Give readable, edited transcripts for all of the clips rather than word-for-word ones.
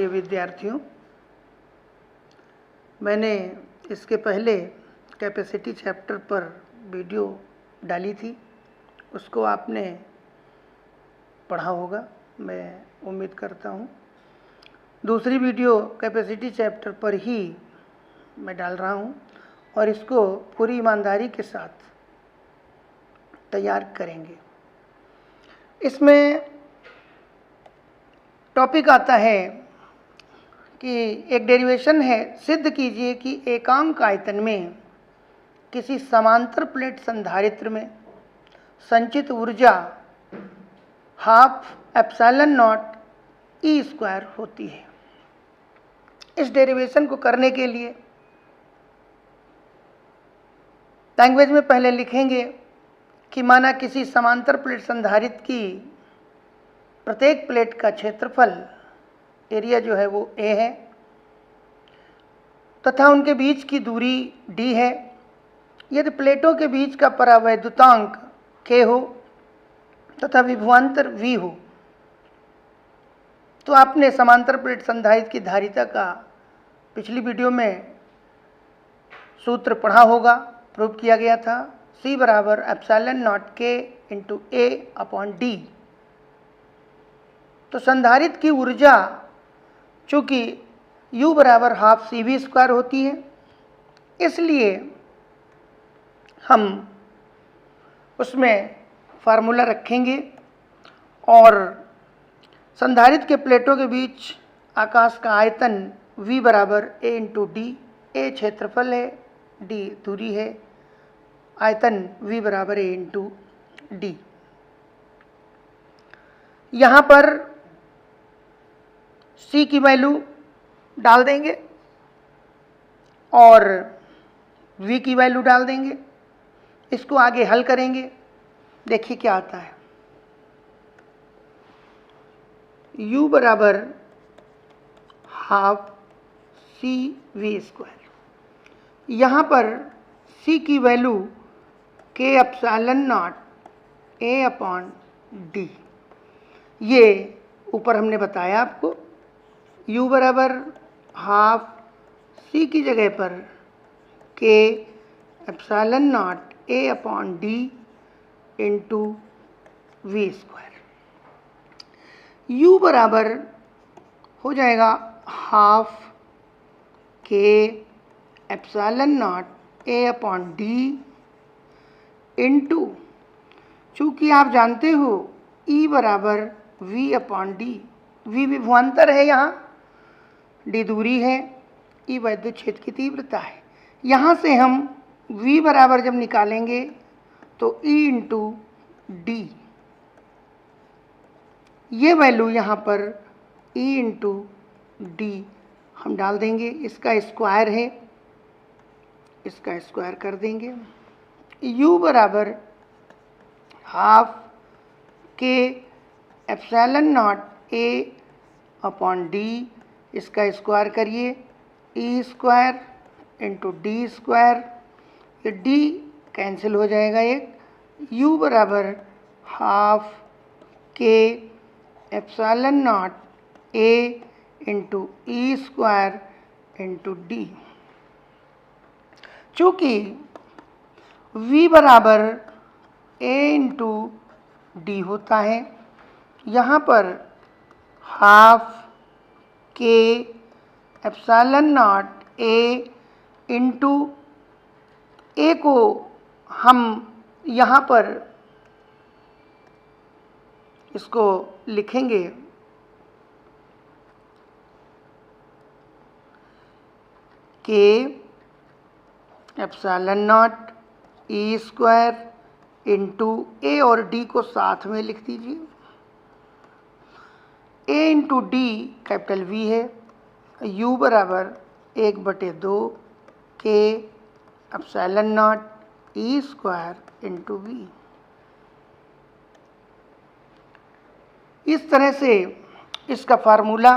प्रिय विद्यार्थियों, मैंने इसके पहले कैपेसिटी चैप्टर पर वीडियो डाली थी, उसको आपने पढ़ा होगा, मैं उम्मीद करता हूँ। दूसरी वीडियो कैपेसिटी चैप्टर पर ही मैं डाल रहा हूँ और इसको पूरी ईमानदारी के साथ तैयार करेंगे। इसमें टॉपिक आता है कि एक डेरिवेशन है, सिद्ध कीजिए कि एकांक आयतन में किसी समांतर प्लेट संधारित्र में संचित ऊर्जा half epsilon not E square होती है। इस डेरिवेशन को करने के लिए लैंग्वेज में पहले लिखेंगे कि माना किसी समांतर प्लेट संधारित्र की प्रत्येक प्लेट का क्षेत्रफल एरिया जो है वो a है तथा उनके बीच की दूरी d है। यदि प्लेटों के बीच का परावैद्युतांक k हो तथा विभवांतर v हो तो आपने समांतर प्लेट संधारित्र की धारिता का पिछली वीडियो में सूत्र पढ़ा होगा, प्रूव किया गया था। C बराबर epsilon not k into a upon d। तो संधारित्र की ऊर्जा चूँकि U बराबर हाफ CV स्क्वायर होती है, इसलिए हम उसमें फार्मूला रखेंगे और संधारित्र के प्लेटों के बीच आकाश का आयतन V बराबर A इंटू डी। A क्षेत्रफल है, D दूरी है, आयतन V बराबर A इंटू डी। यहाँ पर C की वैल्यू डाल देंगे और V की वैल्यू डाल देंगे। इसको आगे हल करेंगे, देखिए क्या आता है। U बराबर हाफ CV स्क्वायर। यहाँ पर C की value k epsilon not A upon D। ये ऊपर हमने बताया आपको, U बराबर हाफ C की जगह पर k epsilon not A upon D into V square. U बराबर हो जाएगा half k epsilon not A upon D into, चूँकि आप जानते हो E बराबर V अपॉन डी। V विभवांतर है, यहाँ D दूरी है, E वैद्युत क्षेत्र की तीव्रता है। यहाँ से हम V बराबर जब निकालेंगे तो E इंटू डी, ये वैल्यू यहाँ पर E इंटू डी हम डाल देंगे। इसका स्क्वायर है, इसका स्क्वायर कर देंगे। U बराबर half k epsilon not A upon D, इसका स्क्वायर करिए, E square into D square, ये D कैंसिल हो जाएगा एक। U बराबर half k epsilon not A into E square into D। चूँकि V बराबर A इंटू डी होता है, यहाँ पर half k epsilon not A into A को हम यहाँ पर इसको लिखेंगे k epsilon not E square into A और D को साथ में लिख दीजिए। A into D capital V है, U बराबर 1/2 k epsilon not E square into V। इस तरह से इसका फार्मूला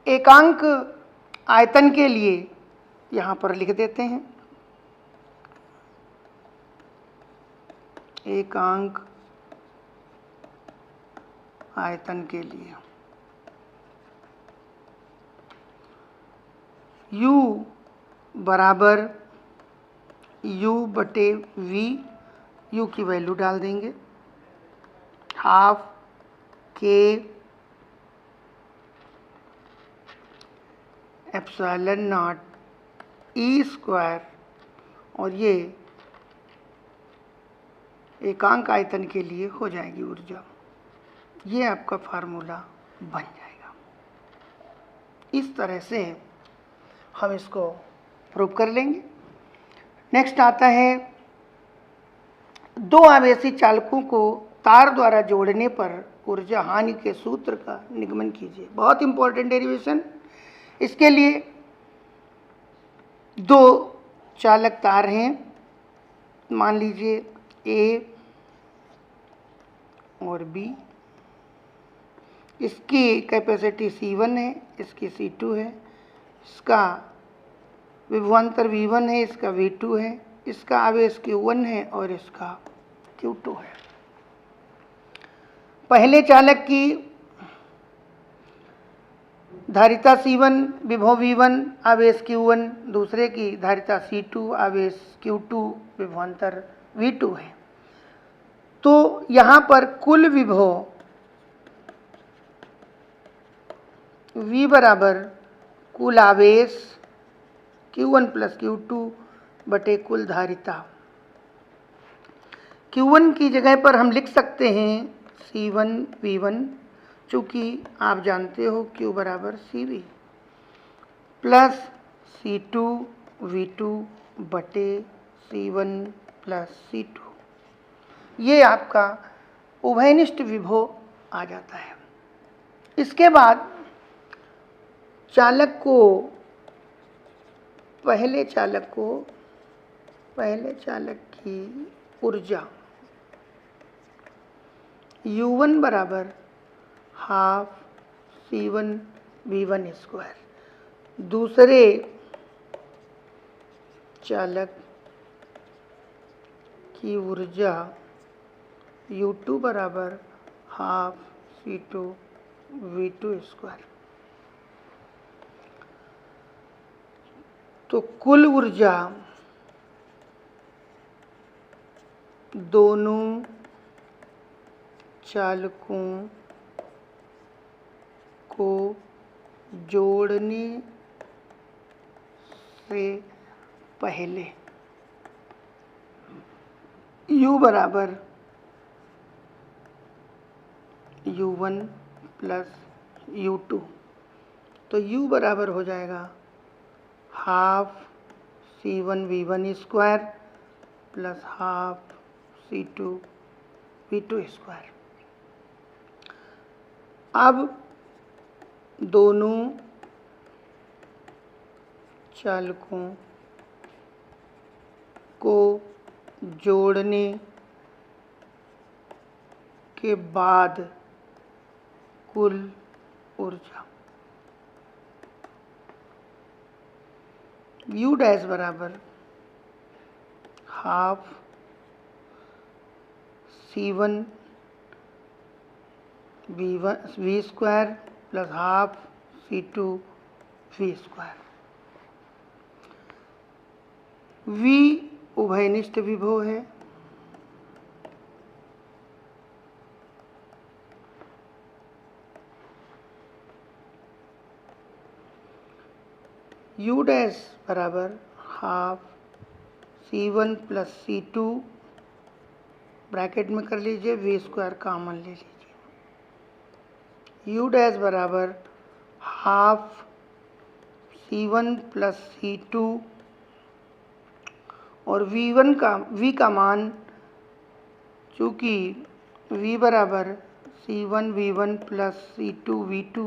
एकांक आयतन के लिए यहाँ पर लिख देते हैं। एकांक आयतन के लिए U बराबर U बटे V, U की वैल्यू डाल देंगे, half K epsilon not E square, और ये एकांक आयतन के लिए हो जाएगी ऊर्जा। ये आपका फार्मूला बन जाएगा। इस तरह से हम इसको प्रूव कर लेंगे। नेक्स्ट आता है, दो आवेशी चालकों को तार द्वारा जोड़ने पर ऊर्जा हानि के सूत्र का निगमन कीजिए। बहुत इंपॉर्टेंट डेरिवेशन। इसके लिए दो चालक तार हैं, मान लीजिए A और B। इसकी कैपेसिटी C1 है, इसकी C2 है, इसका विभवांतर V1 है, इसका V2 है, इसका आवेश Q1 है और इसका Q2 है। पहले चालक की धारिता C1, विभव V1, आवेश Q1, दूसरे की धारिता C2, आवेश Q2, विभवांतर V2 है। तो यहाँ पर कुल विभव V बराबर कुल आवेश Q1 प्लस Q2 बटे कुल धारिता। Q1 की जगह पर हम लिख सकते हैं C1 V1, चूँकि आप जानते हो Q बराबर CV, प्लस C2 V2 बटे C1 प्लस C2। ये आपका उभयनिष्ठ विभव आ जाता है। इसके बाद चालक की ऊर्जा U1 बराबर हाफ C1 V1 स्क्वायर, दूसरे चालक की ऊर्जा U2 बराबर हाफ C2 V2 स्क्वायर। तो कुल ऊर्जा दोनों चालकों को जोड़ने से पहले U बराबर U1 प्लस U2, तो U बराबर हो जाएगा half C1 V1 square plus half C2 V2 square. अब दोनों चालकों को जोड़ने के बाद कुल ऊर्जा U डैश बराबर half C1 V square plus half C2 V square. V उभयनिष्ठ विभव है, U डैश बराबर half C1 plus C2, bracket में कर लीजिए, V स्क्वायर कॉमन ले लीजिए। U डैश बराबर हाफ C1 प्लस C2, और V का मान, चूँकि V बराबर C1 V1 plus C2 V2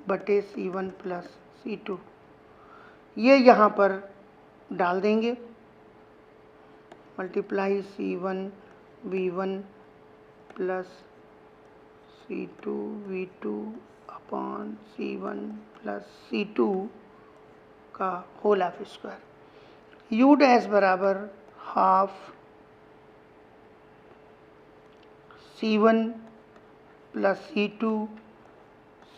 बटे C1 प्लस C2, ये यहाँ पर डाल देंगे, multiply C1 V1 plus C2 V2 upon C1 plus C2 का whole of square. U dash बराबर half C1 plus C2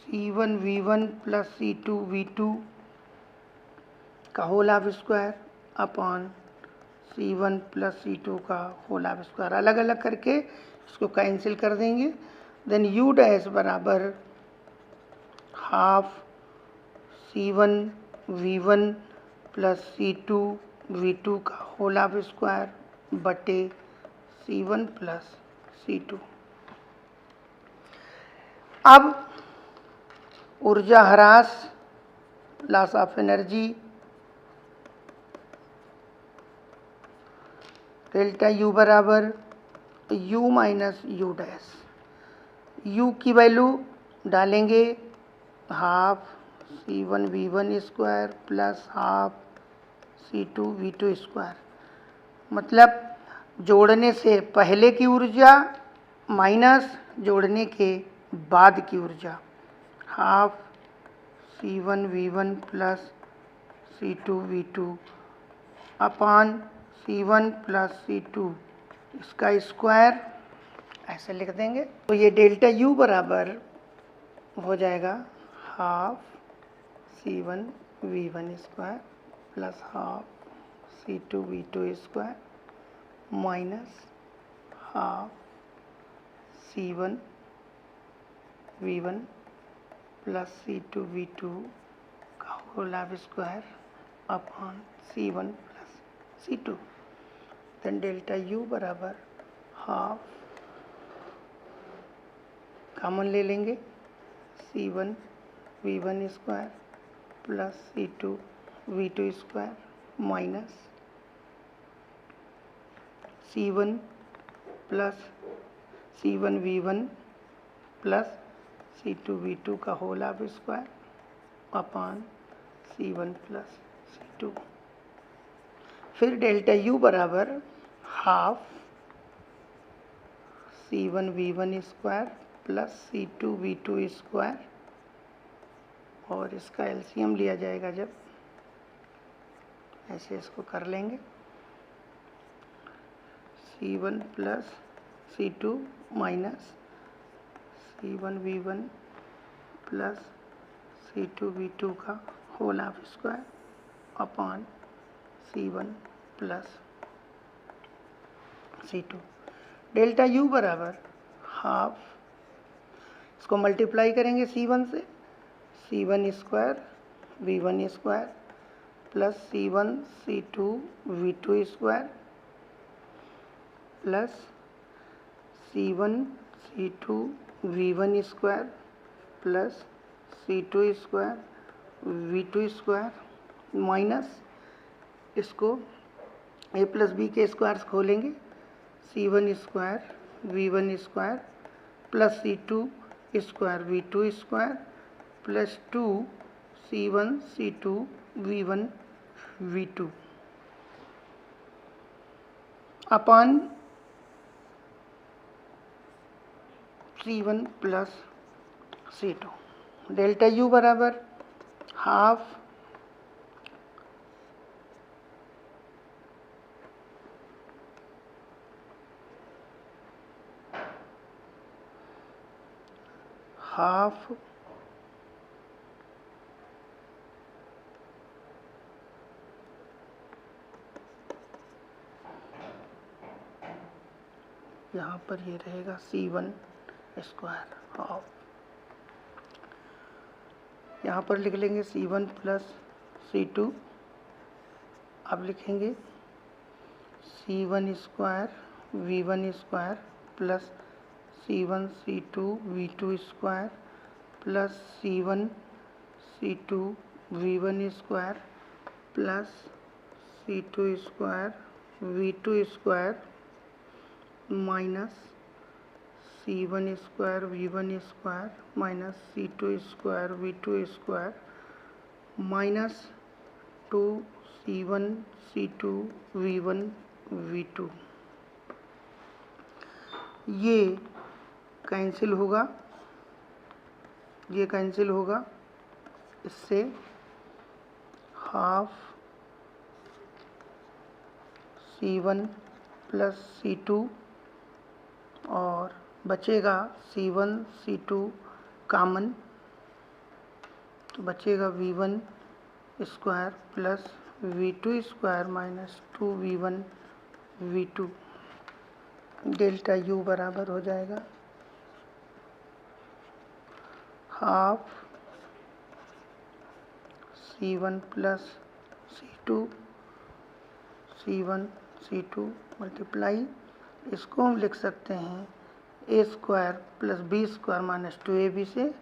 C1 V1 plus C2 V2 का whole half square upon C1 plus C2 का whole half square, अलग अलग करके इसको cancel कर देंगे। देन U डैश बराबर half C1 V1 plus C2 V2 का होल हाफ स्क्वायर बटे C1 प्लस C2। अब ऊर्जा ह्रास, loss of energy, delta U बराबर U minus U dash. U की वैल्यू डालेंगे half C1 V1 square plus half C2 V2 square, मतलब जोड़ने से पहले की ऊर्जा माइनस जोड़ने के बाद की ऊर्जा, half C1 V1 plus C2 V2 upon C1 plus C2 इसका स्क्वायर, ऐसे लिख देंगे। तो ये डेल्टा U बराबर हो जाएगा half C1 V1 square plus half C2 V2 square minus half C1 V1 plus C2 V2 का whole half square upon C1 plus C2। Then delta U बराबर हाफ, कॉमन ले लेंगे, C1 V1 square plus C2 V2 square minus C1 plus C1 V1 plus C2 V2 का whole half square upon C1 plus C2। फिर delta U बराबर half C1 V1 square plus C2 V2 square, और इसका LCM लिया जाएगा जब, ऐसे इसको कर लेंगे, C1 plus C2 minus C1 V1 plus C2 V2 का whole half square upon C1 plus C2। Delta U बराबर हाफ, इसको मल्टीप्लाई करेंगे C1 से, C1 square V1 square plus C1 C2 V2 square plus C1 C2 V1 square plus C2 square V2 square minus, इसको a plus B के squares खोलेंगे, C1 square V1 square plus C2 square V2 square plus 2 C1 C2 V1 V2 upon C1 plus C2। Delta U बराबर half half यहाँ पर ये रहेगा C1 square half, यहाँ पर लिख लेंगे C1 प्लस C2, अब लिखेंगे C1 square V1 square plus C1 C2 V2 square plus C1 C2 V1 square plus C2 square V2 square minus C1 square V1 square minus C2 square V2 square minus 2 C1 C2 V1 V2। ये cancel होगा, ये cancel होगा, इससे half C1 plus C2 और बचेगा C1 C2 common, तो बचेगा V1 square plus V2 square minus 2V1 V2 delta U बराबर हो जाएगा half C1 plus C2 multiply, इसको हम लिख सकते हैं A square plus B square minus 2AB से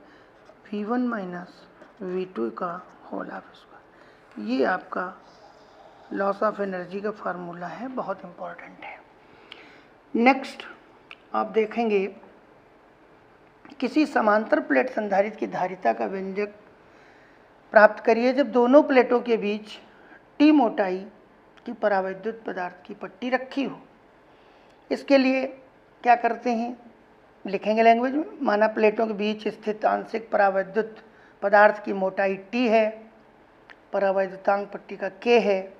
V1 माइनस V2 का होल हाफ स्क्वायर। ये आपका लॉस ऑफ एनर्जी का फार्मूला है, बहुत इम्पोर्टेंट है। नेक्स्ट आप देखेंगे किसी समांतर प्लेट संधारित्र की धारिता का व्यंजक प्राप्त करिए जब दोनों प्लेटों के बीच T मोटाई की परावैद्युत पदार्थ की पट्टी रखी हो। इसके लिए क्या करते हैं, लिखेंगे लैंग्वेज में। माना प्लेटों के बीच स्थित आंशिक परावैद्युत पदार्थ की मोटाई T है, परावैद्युतांक पट्टी का K है।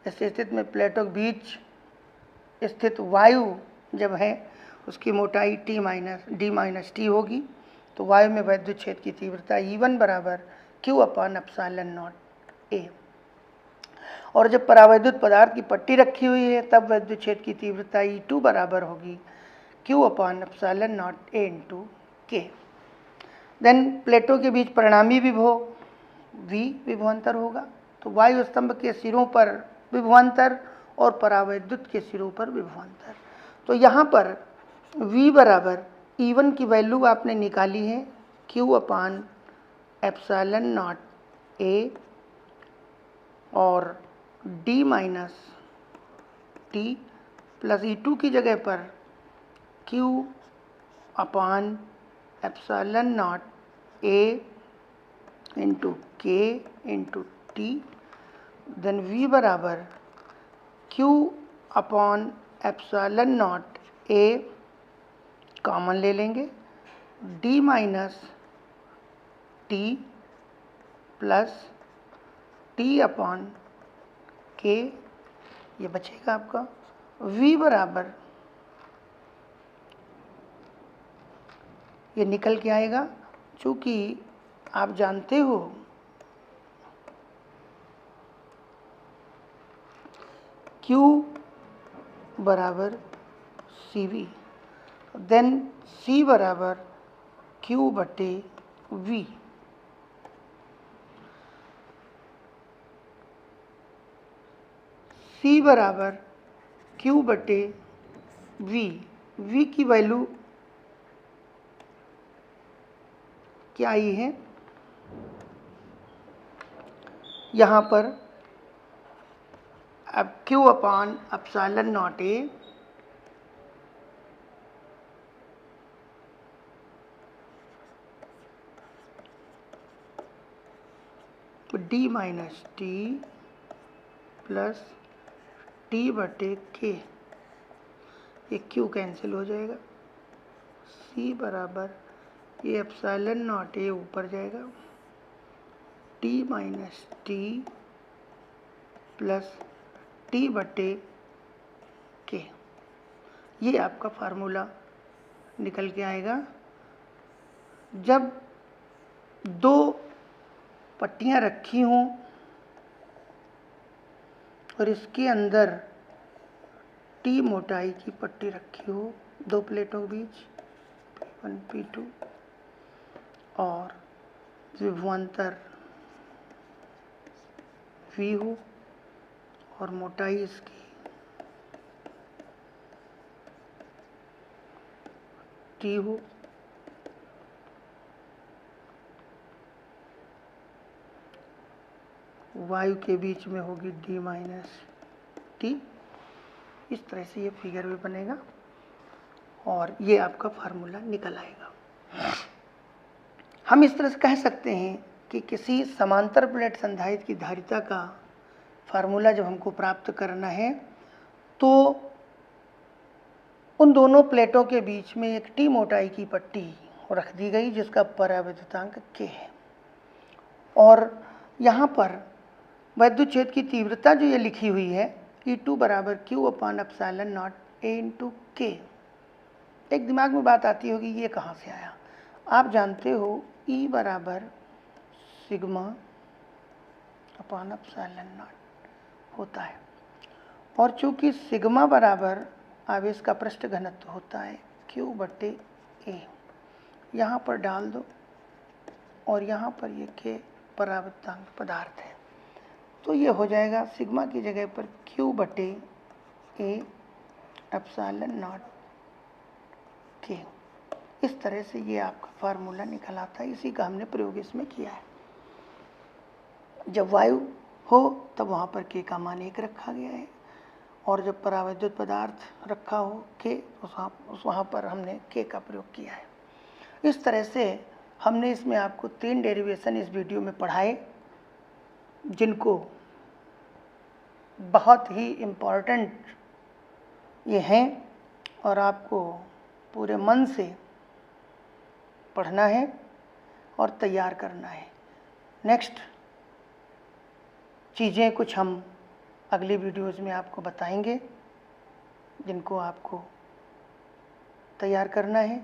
इस स्थिति में प्लेटों के बीच स्थित वायु जब है उसकी मोटाई D माइनस T होगी, तो वायु में वैद्युत क्षेत्र की तीव्रता E1 बराबर Q/ε0 A। और जब परावैद्युत पदार्थ की पट्टी रखी हुई है तब वैद्युत क्षेत्र की तीव्रता E2 बराबर होगी Q/ε0 A into K। Then प्लेटों के बीच परिणामी विभव V विभवांतर होगा, तो वायु स्तंभ के सिरों पर विभवांतर और परावैद्युत के सिरों पर विभवांतर। तो यहाँ पर V बराबर E1 की वैल्यू आपने निकाली है Q/ε0 A और D minus T plus E2 की जगह पर Q/ε0 A into K into T। Then V बराबर Q/ε0 A कॉमन ले लेंगे, D minus T plus T/K, ये बचेगा आपका। V बराबर ये निकल के आएगा, चूँकि आप जानते हो Q बराबर CV, देन C बराबर Q/V। C बराबर Q/V। V की वैल्यू क्या आई है, यहाँ पर अब Q/ε0 A D minus T plus T/K, ये Q कैंसिल हो जाएगा। C बराबर ये ε0 A ऊपर जाएगा, T minus T plus T/K, ये आपका फार्मूला निकल के आएगा। जब दो पट्टियाँ रखी हों और इसके अंदर T मोटाई की पट्टी रखी हो दो प्लेटों के बीच P1 P2 और विभवांतर V हो और मोटाई इसकी T हो, वायु के बीच में होगी D माइनस T। इस तरह से ये फिगर भी बनेगा और ये आपका फार्मूला निकल आएगा। हम इस तरह से कह सकते हैं कि किसी समांतर प्लेट संधारित्र की धारिता का फार्मूला जब हमको प्राप्त करना है तो उन दोनों प्लेटों के बीच में एक T मोटाई की पट्टी रख दी गई जिसका परावैद्युतांक K है, और यहाँ पर वैद्युत क्षेत्र की तीव्रता जो ये लिखी हुई है E2 बराबर Q/ε0 A इंटू K। एक दिमाग में बात आती होगी ये कहाँ से आया। आप जानते हो E बराबर सिग्मा/ε0 होता है। और चूँकि सिग्मा बराबर आवेश का पृष्ठ घनत्व होता है Q/A, यहाँ पर डाल दो और यहाँ पर ये K परावर्तांक पदार्थ है, तो ये हो जाएगा सिग्मा की जगह पर Q/A ε0 K। इस तरह से ये आपका फार्मूला निकल आता है। इसी का हमने प्रयोग इसमें किया है। जब वायु हो तब वहाँ पर K का मान 1 रखा गया है, और जब परावैद्युत पदार्थ रखा हो K, उस वहाँ पर हमने K का प्रयोग किया है। इस तरह से हमने इसमें आपको 3 डेरिवेशन इस वीडियो में पढ़ाए, जिनको बहुत ही इम्पॉर्टेंट ये हैं और आपको पूरे मन से पढ़ना है और तैयार करना है। नेक्स्ट चीज़ें कुछ हम अगली वीडियोज़ में आपको बताएंगे, जिनको आपको तैयार करना है।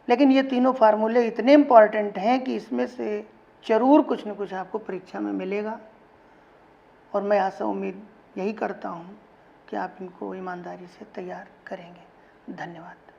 लेकिन ये तीनों फार्मूले इतने इम्पॉर्टेंट हैं कि इसमें से ज़रूर कुछ न कुछ आपको परीक्षा में मिलेगा, और मैं आशा उम्मीद यही करता हूँ कि आप इनको ईमानदारी से तैयार करेंगे। धन्यवाद।